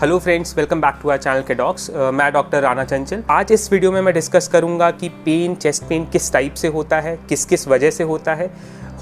Hello friends, welcome back to our channel K docs. मैं doctor Rana Chanchal. आज इस video में मैं डिस्कस करूंगा कि पेन, चेस्ट पेन किस टाइप से होता है, किस किस वजह से होता है,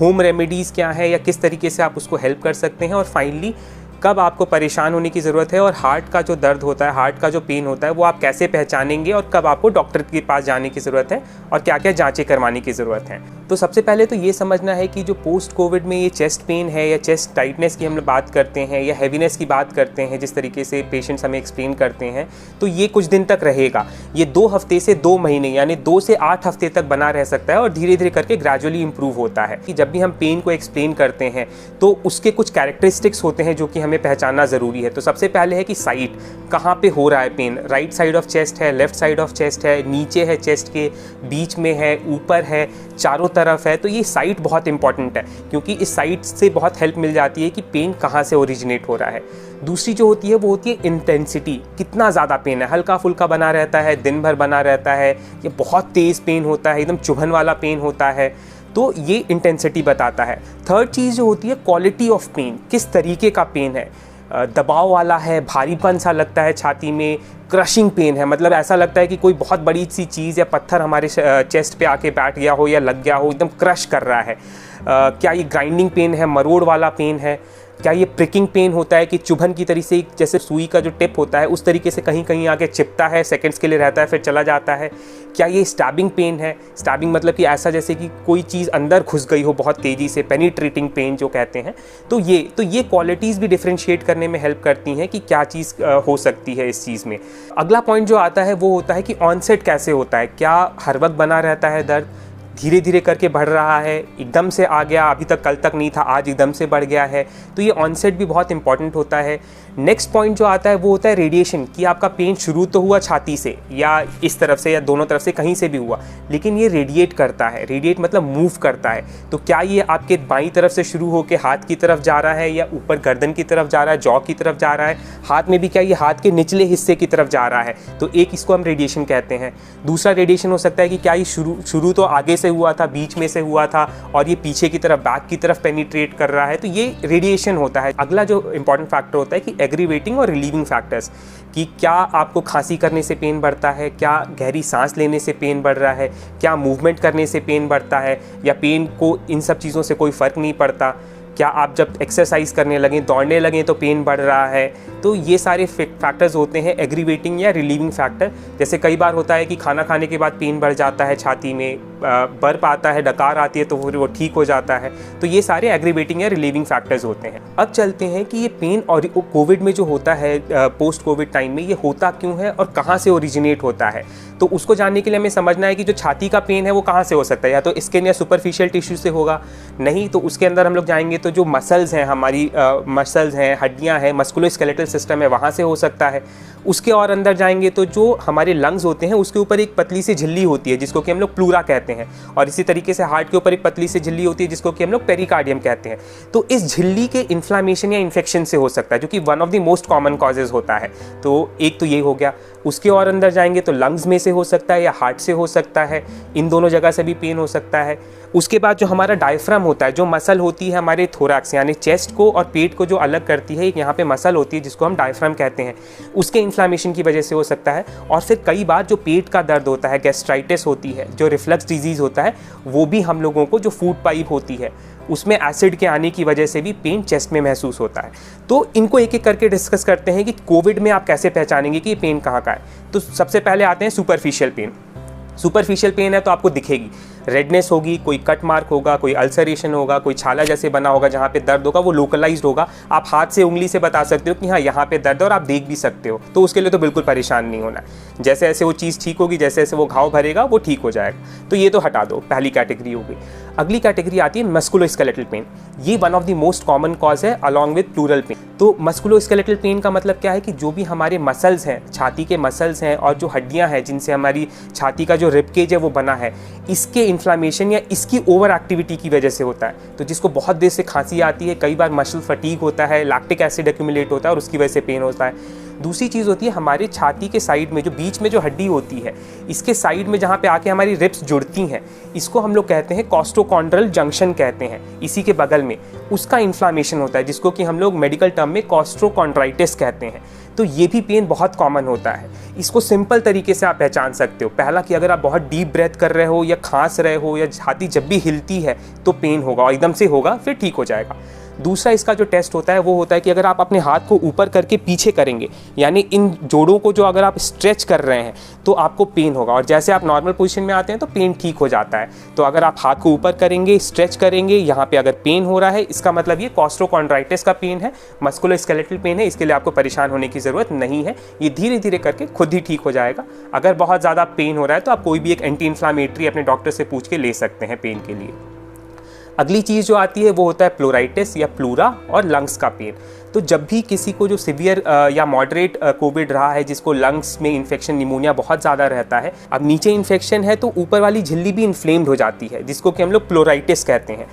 होम रेमेडीज़ क्या है या किस तरीके से आप उसको हेल्प कर सकते हैं, और फाइनली कब आपको परेशान होने की ज़रूरत है, और हार्ट का जो दर्द होता है, हार्ट का जो पेन होता है, वो आप कैसे पहचानेंगे, और कब आपको डॉक्टर के पास जाने की ज़रूरत है और क्या क्या जांचें करवाने की ज़रूरत है। तो सबसे पहले तो ये समझना है कि जो पोस्ट कोविड में ये चेस्ट पेन है या चेस्ट टाइटनेस की हम लोग बात करते हैं या हैवीनेस की बात करते हैं, जिस तरीके से पेशेंट्स हमें एक्सप्लेन करते हैं, तो ये कुछ दिन तक रहेगा। ये 2 हफ्ते से 2 महीने यानी 2 से 8 हफ्ते तक बना रह सकता है और धीरे धीरे करके ग्रेजुअली इंप्रूव होता है। कि जब भी हम पेन को एक्सप्लेन करते हैं तो उसके कुछ कैरेक्टरिस्टिक्स होते हैं जो कि हमें पहचानना ज़रूरी है। तो सबसे पहले है कि साइट कहाँ पे हो रहा है pain. Right side of chest है, लेफ्ट साइड ऑफ चेस्ट है, नीचे है, चेस्ट के बीच में है, ऊपर है, चारों तरफ है। तो ये साइट बहुत इंपॉर्टेंट है क्योंकि इस साइट से बहुत हेल्प मिल जाती है कि पेन कहाँ से ओरिजिनेट हो रहा है। दूसरी जो होती है वो होती है इंटेंसिटी, कितना ज़्यादा पेन है। हल्का फुल्का बना रहता है, दिन भर बना रहता है, ये बहुत तेज़ पेन होता है, एकदम चुभन वाला पेन होता है, तो ये इंटेंसिटी बताता है। थर्ड चीज़ जो होती है क्वालिटी ऑफ पेन, किस तरीके का पेन है। दबाव वाला है, भारीपन सा लगता है छाती में, क्रशिंग पेन है, मतलब ऐसा लगता है कि कोई बहुत बड़ी सी चीज़ या पत्थर हमारे चेस्ट पे आके बैठ गया हो या लग गया हो, एकदम क्रश कर रहा है। क्या ये ग्राइंडिंग पेन है, मरोड़ वाला पेन है। क्या ये प्रिकिंग पेन होता है कि चुभन की तरीके से, जैसे सुई का जो टिप होता है उस तरीके से कहीं कहीं आके चिपता है, सेकंड्स के लिए रहता है फिर चला जाता है। क्या ये स्टैबिंग पेन है। स्टैबिंग मतलब कि ऐसा जैसे कि कोई चीज़ अंदर घुस गई हो बहुत तेज़ी से, पेनिट्रेटिंग पेन जो कहते हैं। तो ये क्वालिटीज़ भी डिफ्रेंशिएट करने में हेल्प करती हैं कि क्या चीज़ हो सकती है इस चीज़ में। अगला पॉइंट जो आता है वो होता है कि ऑनसेट कैसे होता है। क्या हर वक्त बना रहता है दर्द, धीरे धीरे करके बढ़ रहा है, एकदम से आ गया, अभी तक कल तक नहीं था, आज एकदम से बढ़ गया है। तो ये ऑनसेट भी बहुत इंपॉर्टेंट होता है। नेक्स्ट पॉइंट जो आता है वो होता है रेडिएशन, कि आपका पेन शुरू तो हुआ छाती से या इस तरफ से या दोनों तरफ से, कहीं से भी हुआ, लेकिन ये रेडिएट करता है। रेडिएट मतलब मूव करता है। तो क्या ये आपके बाईं तरफ से शुरू होकर हाथ की तरफ जा रहा है या ऊपर गर्दन की तरफ जा रहा है, जॉ की तरफ जा रहा है, हाथ में भी क्या ये हाथ के निचले हिस्से की तरफ जा रहा है। तो एक इसको हम रेडिएशन कहते हैं। दूसरा रेडिएशन हो सकता है कि क्या ये शुरू तो आगे से हुआ था, बीच में से हुआ था और ये पीछे की तरफ, बैक की तरफ पेनिट्रेट कर रहा है, तो ये रेडिएशन होता है। अगला जो इंपॉर्टेंट फैक्टर होता है कि एग्रीवेटिंग और रिलीविंग फैक्टर्स, कि क्या आपको खांसी करने से पेन बढ़ता है, क्या गहरी सांस लेने से पेन बढ़ रहा है, क्या मूवमेंट करने से पेन बढ़ता है, या पेन को इन सब चीज़ों से कोई फ़र्क नहीं पड़ता। क्या आप जब एक्सरसाइज करने लगें, दौड़ने लगें तो पेन बढ़ रहा है। तो ये सारे फैक्टर्स होते हैं एग्रीवेटिंग या रिलीविंग फैक्टर। जैसे कई बार होता है कि खाना खाने के बाद पेन बढ़ जाता है छाती में, बर्फ आता है, डकार आती है, तो फिर वो ठीक हो जाता है। तो ये सारे एग्रीवेटिंग या रिलीविंग फैक्टर्स होते हैं। अब चलते हैं कि ये पेन और कोविड में जो होता है, पोस्ट कोविड टाइम में, ये होता क्यों है और कहाँ से ओरिजिनेट होता है। तो उसको जानने के लिए हमें समझना है कि जो छाती का पेन है वो कहाँ से हो सकता है। या तो स्किन या सुपरफिशियल टिश्यू से होगा, नहीं तो उसके अंदर हम लोग जाएंगे तो जो मसल्स हैं, हमारी मसल्स हैं, हड्डियाँ हैं, मस्कुलोस्केलेटल सिस्टम है, वहाँ से हो सकता है। उसके और अंदर जाएंगे तो जो हमारे लंग्स होते हैं उसके ऊपर एक पतली सी झिल्ली होती है जिसको कि हम लोग प्लूरा कहते हैं, और इसी तरीके से हार्ट के ऊपर एक पतली सी झिल्ली होती है जिसको कि हम लोग पेरिकार्डियम कहते हैं। तो इस झिल्ली के इन्फ्लामेशन या इन्फेक्शन से हो सकता है, जो कि one of the most common causes होता है। तो एक तो ये हो गया। उसके और अंदर जाएंगे तो लंग्स में से हो सकता है या हार्ट से हो सकता है, इन दोनों जगह से भी पेन हो सकता है। उसके बाद जो हमारा डायफ्राम होता है, जो मसल होती है हमारे थोरैक्स यानी चेस्ट को और पेट को जो अलग करती है, एक यहाँ पे मसल होती है जिसको हम डायफ्राम कहते हैं, उसके इन्फ्लामेशन की वजह से हो सकता है। और फिर कई बार जो पेट का दर्द होता है, गैस्ट्राइटिस होती है, जो रिफ्लक्स डिजीज़ होता है, वो भी हम लोगों को, जो फूड पाइप होती है उसमें एसिड के आने की वजह से भी पेन चेस्ट में महसूस होता है। तो इनको एक एक करके डिस्कस करते हैं कि कोविड में आप कैसे पहचानेंगे कि ये पेन कहाँ का है। तो सबसे पहले आते हैं सुपरफिशियल पेन। सुपरफिशियल पेन है तो आपको दिखेगी, रेडनेस होगी, कोई कट मार्क होगा, कोई अल्सरेशन होगा, कोई छाला जैसे बना होगा जहाँ पे दर्द होगा, वो लोकलाइज्ड होगा। आप हाथ से उंगली से बता सकते हो कि हाँ यहाँ पे दर्द है और आप देख भी सकते हो। तो उसके लिए तो बिल्कुल परेशान नहीं होना है। जैसे जैसे वो चीज़ ठीक होगी, जैसे जैसे वो घाव भरेगा, वो ठीक हो जाएगा। तो ये तो हटा दो, पहली कैटेगरी हो गई। अगली कैटेगरी आती है मस्कुलोस्केलेटल पेन। ये one of the most common cause है अलॉन्ग विद प्लूरल पेन। तो मस्कुलोस्केलेटल पेन का मतलब क्या है कि जो भी हमारे मसल्स हैं, छाती के मसल्स हैं और जो हड्डियाँ हैं जिनसे हमारी छाती का जो रिबकेज है वो बना है, इसके इन्फ्लामेशन या इसकी ओवर एक्टिविटी की वजह से होता है। तो जिसको बहुत देर से खांसी आती है, कई बार मसल फटीग होता है, लैक्टिक एसिड एक्यूमुलेट होता है और उसकी वजह से पेन होता है। दूसरी चीज़ होती है हमारे छाती के साइड में जो बीच में जो हड्डी होती है, इसके साइड में जहाँ पे आके हमारी रिब्स जुड़ती हैं, इसको हम लोग कहते हैं कॉस्टोकॉन्ड्रल जंक्शन कहते हैं। इसी के बगल में उसका इन्फ्लामेशन होता है जिसको कि हम लोग मेडिकल टर्म में कॉस्ट्रोकॉन्ड्राइटिस कहते हैं। तो ये भी पेन बहुत कॉमन होता है। इसको सिंपल तरीके से आप पहचान सकते हो। पहला कि अगर आप बहुत डीप ब्रेथ कर रहे हो या खांस रहे हो या छाती जब भी हिलती है तो पेन होगा और एकदम से होगा, फिर ठीक हो जाएगा। दूसरा इसका जो टेस्ट होता है वो होता है कि अगर आप अपने हाथ को ऊपर करके पीछे करेंगे, यानी इन जोड़ों को जो अगर आप स्ट्रेच कर रहे हैं तो आपको पेन होगा, और जैसे आप नॉर्मल पोजीशन में आते हैं तो पेन ठीक हो जाता है। तो अगर आप हाथ को ऊपर करेंगे, स्ट्रेच करेंगे, यहाँ पे अगर पेन हो रहा है, इसका मतलब ये कॉस्ट्रोकॉन्ड्राइटिस का पेन है, मस्कुलोस्केलेटल पेन है। इसके लिए आपको परेशान होने की ज़रूरत नहीं है, ये धीरे धीरे करके खुद ही ठीक हो जाएगा। अगर बहुत ज़्यादा पेन हो रहा है तो आप कोई भी एक एंटी इन्फ्लामेटरी अपने डॉक्टर से पूछ के ले सकते हैं पेन के लिए। अगली चीज़ जो आती है वो होता है प्लोराइटिस या प्लूरा और लंग्स का पेन। तो जब भी किसी को जो सिवियर या मॉडरेट कोविड रहा है, जिसको लंग्स में इन्फेक्शन, निमोनिया बहुत ज़्यादा रहता है, अब नीचे इन्फेक्शन है तो ऊपर वाली झिल्ली भी इन्फ्लेम्ड हो जाती है, जिसको कि हम लोग प्लोराइटिस कहते हैं।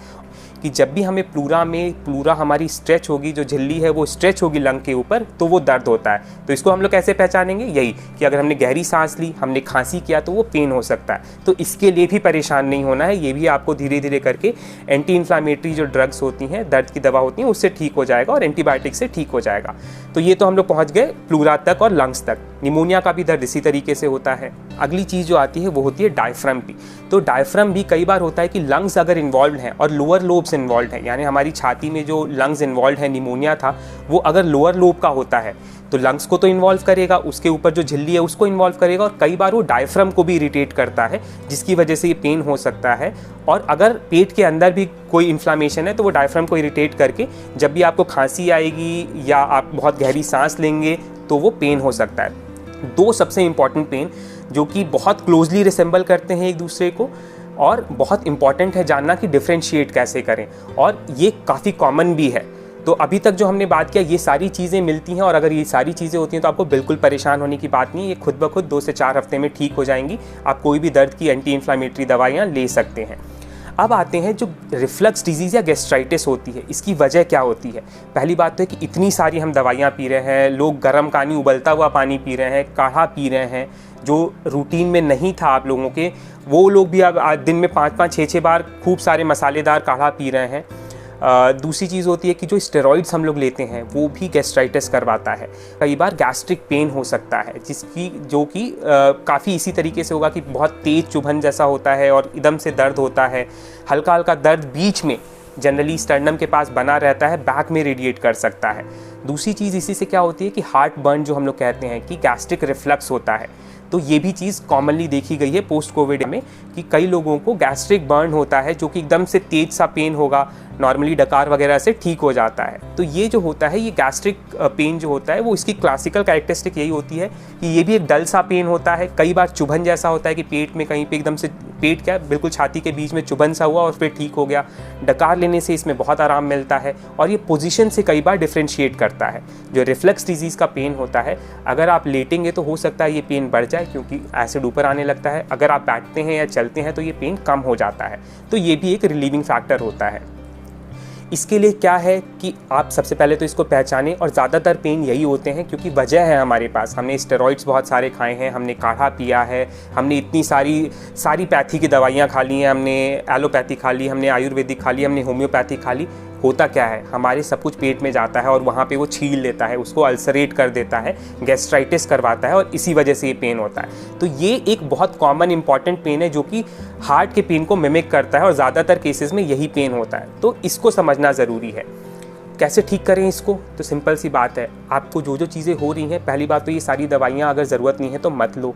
कि जब भी हमें प्लूरा हमारी स्ट्रेच होगी, जो झिल्ली है वो स्ट्रेच होगी लंग के ऊपर, तो वो दर्द होता है। तो इसको हम लोग कैसे पहचानेंगे? यही कि अगर हमने गहरी सांस ली, हमने खांसी किया तो वो पेन हो सकता है। तो इसके लिए भी परेशान नहीं होना है, ये भी आपको धीरे धीरे करके एंटी इन्फ्लामेटरी जो ड्रग्स होती हैं, दर्द की दवा होती हैं, उससे ठीक हो जाएगा और एंटीबायोटिक से ठीक हो जाएगा। तो ये तो हम लोग पहुँच गए प्लूरा तक और लंग्स तक। निमोनिया का भी दर्द इसी तरीके से होता है। अगली चीज़ जो आती है वो होती है डायफ्राम की। तो डायफ्राम भी कई बार होता है कि लंग्स अगर इन्वॉल्व हैं और लोअर लोब्स इन्वॉल्व हैं, यानी हमारी छाती में जो लंग्स इन्वॉल्व है, निमोनिया था, वो अगर लोअर लोब का होता है तो लंग्स को तो इन्वॉल्व करेगा, उसके ऊपर जो झिल्ली है उसको इन्वॉल्व करेगा, और कई बार वो डायफ्राम को भी इरिटेट करता है, जिसकी वजह से ये पेन हो सकता है। और अगर पेट के अंदर भी कोई इन्फ्लामेशन है तो वो डायफ्राम को इरिटेट करके जब भी आपको खांसी आएगी या आप बहुत गहरी सांस लेंगे तो वो पेन हो सकता है। दो सबसे इम्पॉर्टेंट पेन जो कि बहुत क्लोजली रिसेंबल करते हैं एक दूसरे को, और बहुत इंपॉर्टेंट है जानना कि डिफ्रेंशिएट कैसे करें, और ये काफ़ी कॉमन भी है। तो अभी तक जो हमने बात किया, ये सारी चीज़ें मिलती हैं, और अगर ये सारी चीज़ें होती हैं तो आपको बिल्कुल परेशान होने की बात नहीं है। ये खुद ब खुद 2 से 4 हफ्ते में ठीक हो जाएंगी। आप कोई भी दर्द की एंटी इन्फ्लामेटरी दवाइयाँ ले सकते हैं। अब आते हैं जो रिफ्लक्स डिजीज़ या गैस्ट्राइटिस होती है, इसकी वजह क्या होती है। पहली बात तो है कि इतनी सारी हम दवाइयाँ पी रहे हैं, लोग गर्म पानी, उबलता हुआ पानी पी रहे हैं, काढ़ा पी रहे हैं, जो रूटीन में नहीं था आप लोगों के, वो लोग भी अब दिन में 5-5, 6-6 बार खूब सारे मसालेदार काढ़ा पी रहे हैं। दूसरी चीज़ होती है कि जो स्टेरॉइड्स हम लोग लेते हैं वो भी गैस्ट्राइटिस करवाता है। कई बार गैस्ट्रिक पेन हो सकता है, जो कि काफ़ी इसी तरीके से होगा कि बहुत तेज़ चुभन जैसा होता है और एकदम से दर्द होता है। हल्का हल्का दर्द बीच में जनरली स्टर्नम के पास बना रहता है, बैक में रेडिएट कर सकता है। दूसरी चीज़ इसी से क्या होती है कि हार्ट बर्न, जो हम लोग कहते हैं कि गैस्ट्रिक रिफ्लक्स होता है। तो ये भी चीज़ कॉमनली देखी गई है पोस्ट कोविड में कि कई लोगों को गैस्ट्रिक बर्न होता है, जो कि एकदम से तेज सा पेन होगा, नॉर्मली डकार वगैरह से ठीक हो जाता है। तो ये जो होता है, ये गैस्ट्रिक पेन जो होता है, वो इसकी क्लासिकल कैरेक्टरिस्टिक यही होती है कि ये भी एक डल सा पेन होता है। कई बार चुभन जैसा होता है कि पेट में कहीं पे एकदम से पेट क्या बिल्कुल छाती के बीच में चुभन सा हुआ और फिर ठीक हो गया। डकार लेने से इसमें बहुत आराम मिलता है, और ये पोजीशन से कई बार डिफ्रेंशिएट करता है। जो रिफ्लक्स डिजीज़ का पेन होता है, अगर आप लेटेंगे तो हो सकता है ये पेन बढ़ जाए, क्योंकि एसिड ऊपर आने लगता है। अगर आप बैठते हैं या चलते हैं तो ये पेन कम हो जाता है। तो ये भी एक रिलीविंग फैक्टर होता है। इसके लिए क्या है कि आप सबसे पहले तो इसको पहचानें, और ज़्यादातर पेन यही होते हैं क्योंकि वजह है हमारे पास। हमने स्टेरॉइड्स बहुत सारे खाए हैं, हमने काढ़ा पिया है, हमने इतनी सारी पैथी की दवाइयाँ खा ली हैं, हमने एलोपैथी खा ली, हमने आयुर्वेदिक खा ली, हमने होम्योपैथी खा ली। होता क्या है, हमारे सब कुछ पेट में जाता है और वहाँ पे वो छील लेता है, उसको अल्सरेट कर देता है, गैस्ट्राइटिस करवाता है, और इसी वजह से ये पेन होता है। तो ये एक बहुत कॉमन इंपॉर्टेंट पेन है जो कि हार्ट के पेन को मिमिक करता है, और ज़्यादातर केसेस में यही पेन होता है। तो इसको समझना ज़रूरी है। कैसे ठीक करें इसको? तो सिंपल सी बात है, आपको जो चीज़ें हो रही हैं, पहली बात तो ये सारी दवाइयाँ अगर ज़रूरत नहीं है तो मत लो।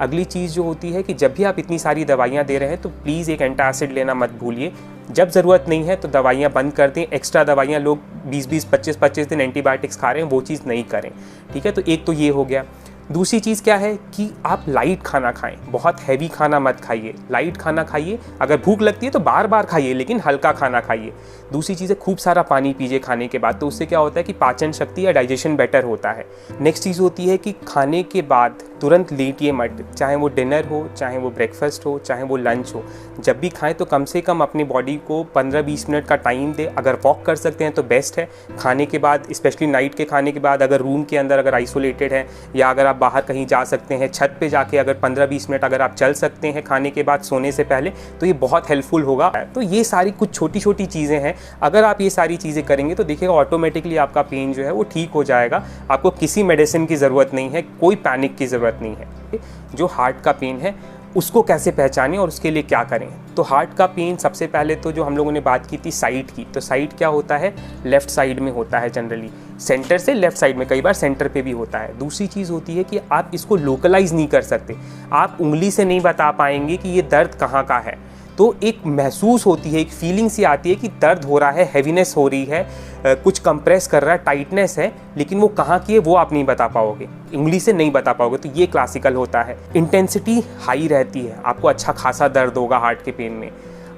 अगली चीज़ जो होती है कि जब भी आप इतनी सारी दवाइयाँ दे रहे हैं तो प्लीज़ एक एंटासिड लेना मत भूलिए। जब ज़रूरत नहीं है तो दवाइयाँ बंद कर दें। एक्स्ट्रा दवाइयाँ लोग 20-20, 25-25 दिन एंटीबायोटिक्स खा रहे हैं, वो चीज़ नहीं करें, ठीक है। तो एक तो ये हो गया। दूसरी चीज़ क्या है कि आप लाइट खाना खाएं, बहुत हैवी खाना मत खाइए, लाइट खाना खाइए। अगर भूख लगती है तो बार बार खाइए, लेकिन हल्का खाना खाइए। दूसरी चीज़ है खूब सारा पानी पीजिए खाने के बाद, तो उससे क्या होता है कि पाचन शक्ति या डाइजेशन बेटर होता है। नेक्स्ट चीज़ होती है कि खाने के बाद तुरंत लेटिए मत, चाहे वो डिनर हो, चाहे वो ब्रेकफास्ट हो, चाहे वो लंच हो। जब भी खाएं तो कम से कम अपनी बॉडी को 15-20 मिनट का टाइम दे। अगर वॉक कर सकते हैं तो बेस्ट है। खाने के बाद, स्पेशली नाइट के खाने के बाद, अगर रूम के अंदर अगर आइसोलेटेड है या अगर आप बाहर कहीं जा सकते हैं, छत पे जाके अगर 15-20 मिनट अगर आप चल सकते हैं खाने के बाद सोने से पहले, तो ये बहुत हेल्पफुल होगा। तो ये सारी कुछ छोटी छोटी चीज़ें हैं, अगर आप ये सारी चीज़ें करेंगे तो देखिएगा ऑटोमेटिकली आपका पेन जो है वो ठीक हो जाएगा। आपको किसी मेडिसिन की ज़रूरत नहीं है, कोई पैनिक की ज़रूरत नहीं है। जो हार्ट का पेन है उसको कैसे पहचानें और उसके लिए क्या करें? तो हार्ट का पेन सबसे पहले तो जो हम लोगों ने बात की थी साइड की, तो साइड क्या होता है, लेफ़्ट साइड में होता है जनरली, सेंटर से लेफ़्ट साइड में, कई बार सेंटर पे भी होता है। दूसरी चीज़ होती है कि आप इसको लोकलाइज नहीं कर सकते, आप उंगली से नहीं बता पाएंगे कि ये दर्द कहाँ का है। तो एक महसूस होती है, एक फीलिंग सी आती है कि दर्द हो रहा है, हैवीनेस हो रही है, कुछ कंप्रेस कर रहा है, टाइटनेस है, लेकिन वो कहाँ की है वो आप नहीं बता पाओगे, उंगली से नहीं बता पाओगे। तो ये क्लासिकल होता है। इंटेंसिटी हाई रहती है, आपको अच्छा खासा दर्द होगा हार्ट के पेन में।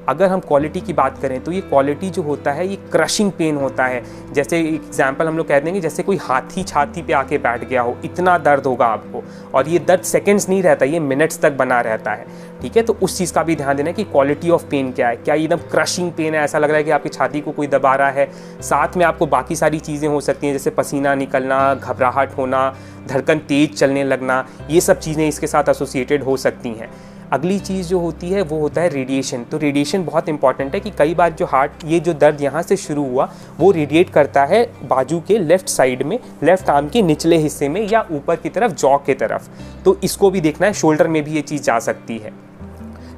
अगर हम क्वालिटी की बात करें तो ये क्वालिटी जो होता है ये क्रशिंग पेन होता है। जैसे एग्जांपल हम लोग कह देंगे जैसे कोई हाथी छाती पे आके बैठ गया हो, इतना दर्द होगा आपको। और ये दर्द सेकंड्स नहीं रहता, ये मिनट्स तक बना रहता है। ठीक है, तो उस चीज़ का भी ध्यान देना कि क्वालिटी ऑफ पेन क्या है। क्या ये एकदम क्रशिंग पेन है, ऐसा लग रहा है कि आपकी छाती को कोई दबा रहा है, साथ में आपको बाकी सारी चीज़ें हो सकती हैं जैसे पसीना निकलना, घबराहट होना, धड़कन तेज चलने लगना, ये सब चीज़ें इसके साथ एसोसिएटेड हो सकती हैं। अगली चीज़ जो होती है वो होता है रेडिएशन। तो रेडिएशन बहुत इंपॉर्टेंट है कि कई बार जो हार्ट, ये जो दर्द यहाँ से शुरू हुआ वो रेडिएट करता है बाजू के लेफ़्ट साइड में, लेफ़्ट आर्म के निचले हिस्से में या ऊपर की तरफ जॉ के तरफ। तो इसको भी देखना है, शोल्डर में भी ये चीज़ जा सकती है।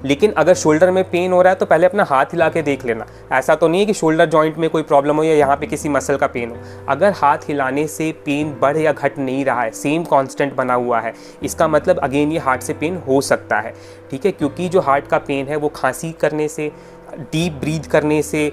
लेकिन अगर शोल्डर में पेन हो रहा है तो पहले अपना हाथ हिला के देख लेना। ऐसा तो नहीं है कि शोल्डर जॉइंट में कोई प्रॉब्लम हो या यहाँ पे किसी मसल का पेन हो। अगर हाथ हिलाने से पेन बढ़ या घट नहीं रहा है, सेम कांस्टेंट बना हुआ है, इसका मतलब अगेन ये हार्ट से पेन हो सकता है। ठीक है, क्योंकि जो हार्ट का पेन है वो खांसी करने से, डीप ब्रीथ करने से,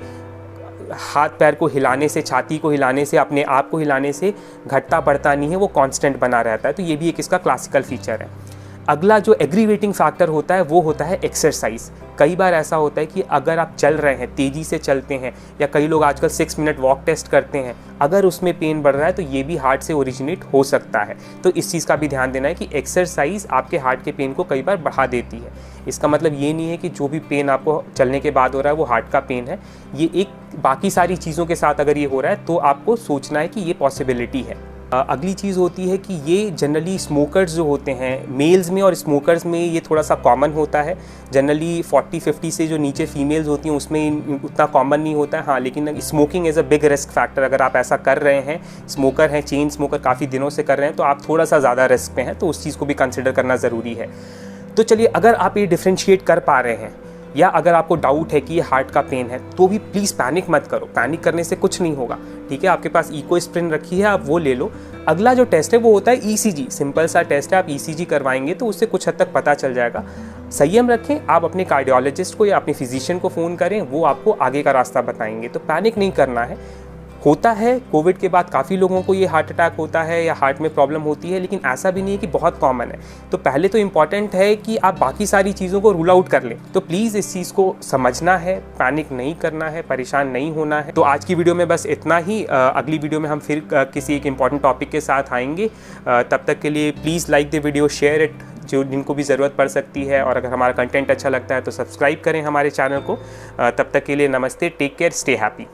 हाथ पैर को हिलाने से, छाती को हिलाने से, अपने आप को हिलाने से घटता बढ़ता नहीं है, वो कांस्टेंट बना रहता है। तो ये भी एक इसका क्लासिकल फीचर है। अगला जो एग्रीवेटिंग फैक्टर होता है वो होता है एक्सरसाइज। कई बार ऐसा होता है कि अगर आप चल रहे हैं, तेज़ी से चलते हैं, या कई लोग आजकल 6 मिनट वॉक टेस्ट करते हैं, अगर उसमें पेन बढ़ रहा है तो ये भी हार्ट से ओरिजिनेट हो सकता है। तो इस चीज़ का भी ध्यान देना है कि एक्सरसाइज आपके हार्ट के पेन को कई बार बढ़ा देती है। इसका मतलब ये नहीं है कि जो भी पेन आपको चलने के बाद हो रहा है वो हार्ट का पेन है। ये एक बाकी सारी चीज़ों के साथ अगर ये हो रहा है तो आपको सोचना है कि ये पॉसिबिलिटी है। अगली चीज़ होती है कि ये जनरली स्मोकर्स जो होते हैं, मेल्स में और स्मोकर्स में ये थोड़ा सा कॉमन होता है। जनरली 40-50 से जो नीचे फीमेल्स होती हैं उसमें उतना कॉमन नहीं होता है। हाँ, लेकिन smoking is a big risk factor. अगर आप ऐसा कर रहे हैं, स्मोकर हैं, चेन स्मोकर काफ़ी दिनों से कर रहे हैं, तो आप थोड़ा सा ज़्यादा रिस्क पे हैं, तो उस चीज़ को भी कंसिडर करना ज़रूरी है। तो चलिए, अगर आप ये डिफ्रेंशिएट कर पा रहे हैं या अगर आपको डाउट है कि ये हार्ट का पेन है तो भी प्लीज़ पैनिक मत करो। पैनिक करने से कुछ नहीं होगा। ठीक है, आपके पास इकोस्प्रिन रखी है, आप वो ले लो। अगला जो टेस्ट है वो होता है ईसीजी। सिंपल सा टेस्ट है, आप ईसीजी करवाएंगे तो उससे कुछ हद तक पता चल जाएगा। संयम रखें, आप अपने कार्डियोलॉजिस्ट को या अपने फिजिशियन को फ़ोन करें, वो आपको आगे का रास्ता बताएंगे। तो पैनिक नहीं करना है। होता है, कोविड के बाद काफ़ी लोगों को ये हार्ट अटैक होता है या हार्ट में प्रॉब्लम होती है, लेकिन ऐसा भी नहीं है कि बहुत कॉमन है। तो पहले तो इम्पॉर्टेंट है कि आप बाकी सारी चीज़ों को रूल आउट कर लें। तो प्लीज़ इस चीज़ को समझना है, पैनिक नहीं करना है, परेशान नहीं होना है। तो आज की वीडियो में बस इतना ही। अगली वीडियो में हम फिर किसी एक इम्पॉर्टेंट टॉपिक के साथ आएंगे। तब तक के लिए please like the video, share it, जो जिनको भी ज़रूरत पड़ सकती है। और अगर हमारा कंटेंट अच्छा लगता है तो सब्सक्राइब करें हमारे चैनल को। तब तक के लिए नमस्ते, टेक केयर, स्टे हैप्पी।